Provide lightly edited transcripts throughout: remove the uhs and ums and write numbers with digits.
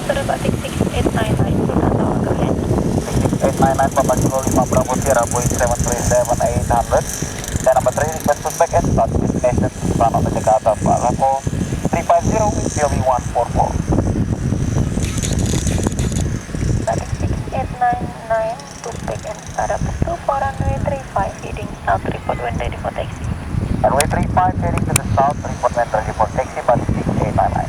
Sudah Batik 6899, sudah tahu go ahead. 6899 Papa Kilo 5 Bravo Sierra Boeing 737-800. Dan number 3 request suspect and start destination Sultan of Jakarta Palako 350 with POV 144. Batik 6899, suspect and start up to runway 35 heading south, report when ready for taxi. Runway 35 heading to the south, report when ready for taxi Batik 6899.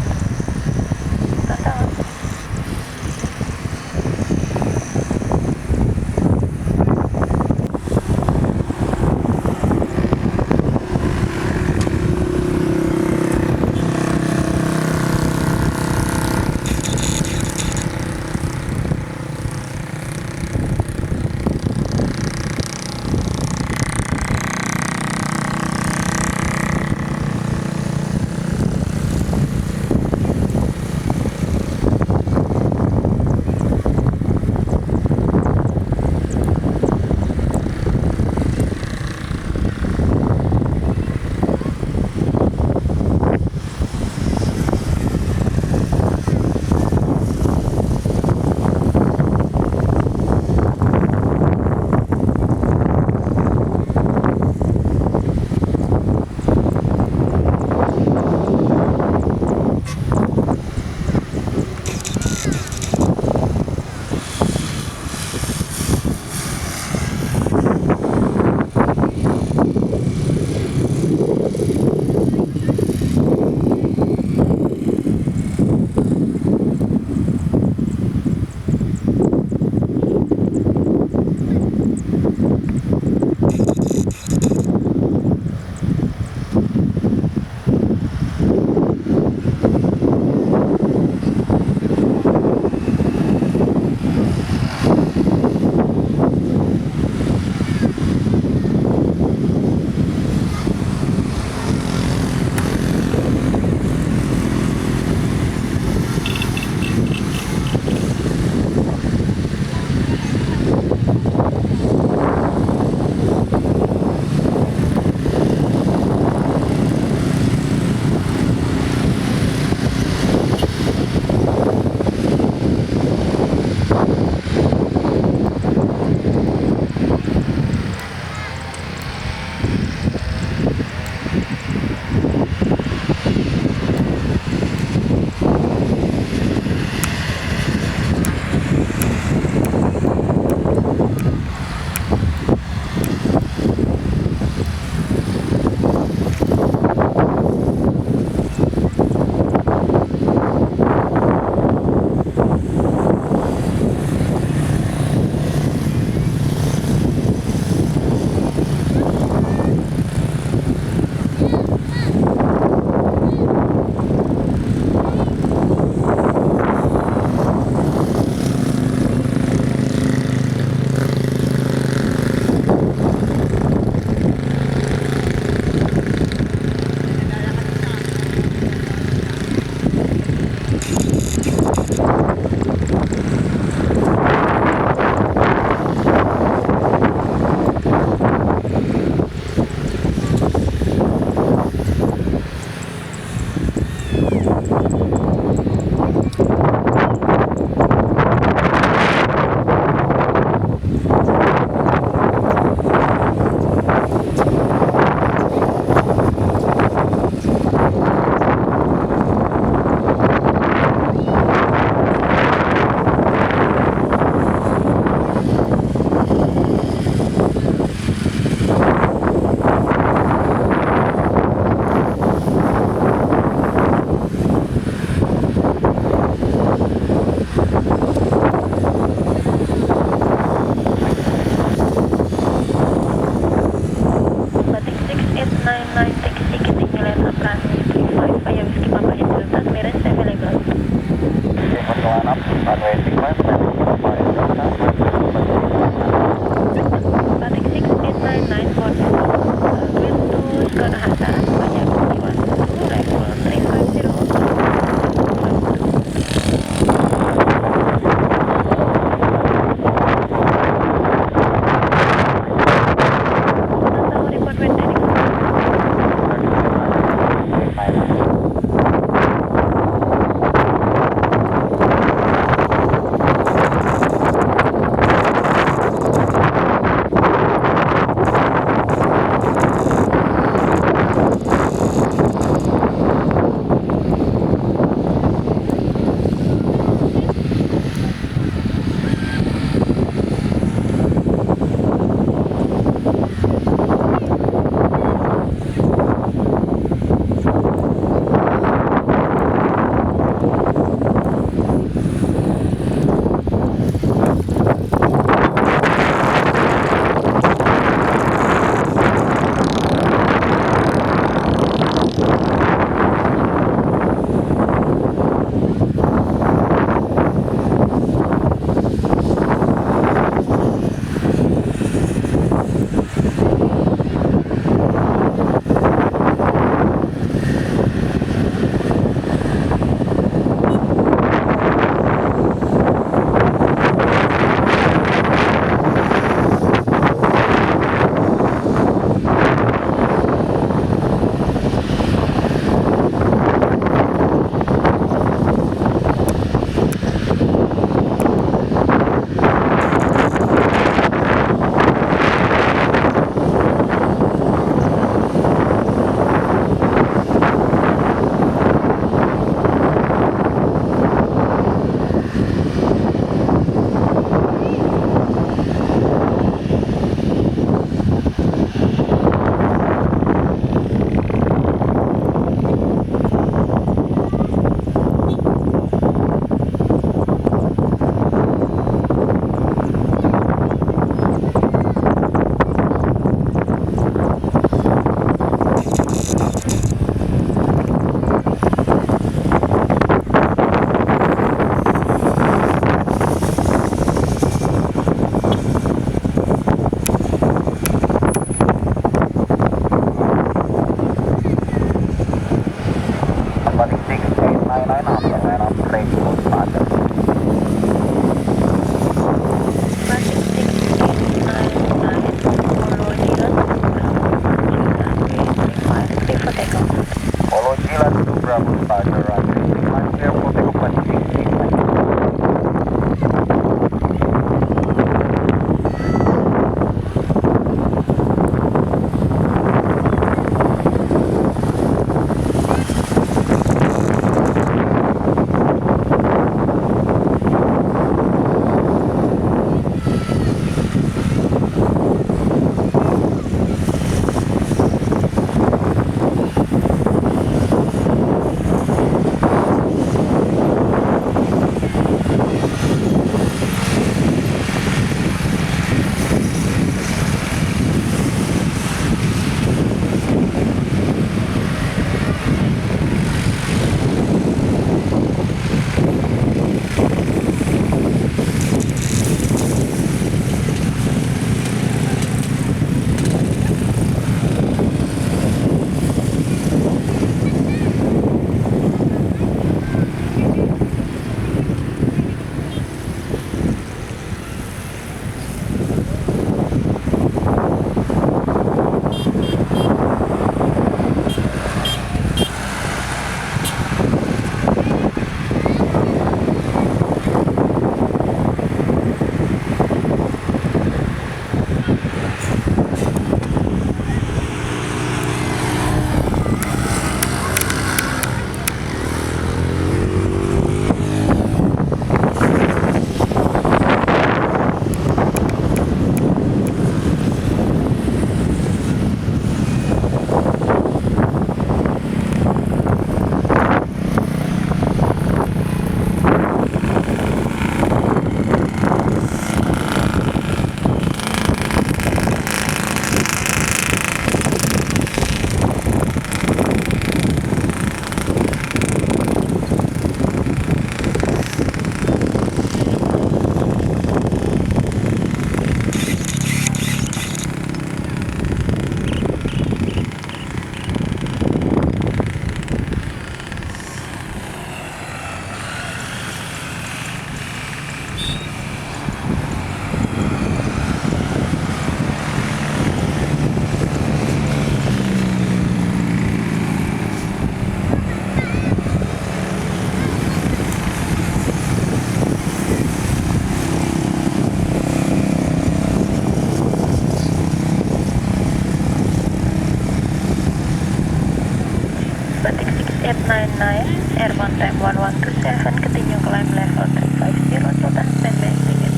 on time 1127, continue climb level 350, Sultan standby ticket.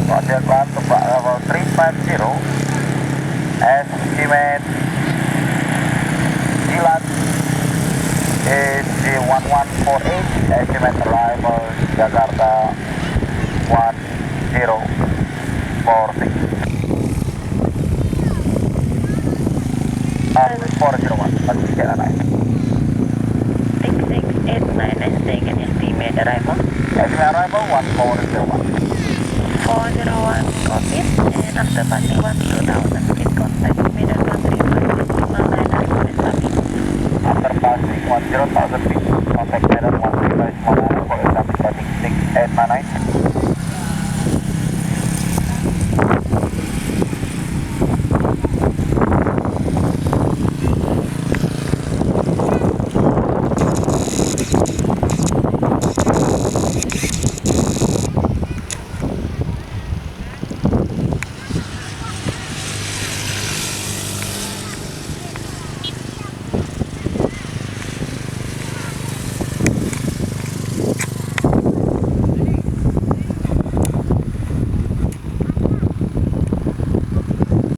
Roger, climb to level 350, estimate Jilat is 1148, estimate arrival Jakarta 1040. 401, lagi jalan naik. 6689 is taken, estimate arrival. Estimate arrival 1401. 401, copy, and after passing 12,000 feet, contact Medan 135, line request lobby. After passing 10,000 feet, contact Medan 135 for established Batik 6899.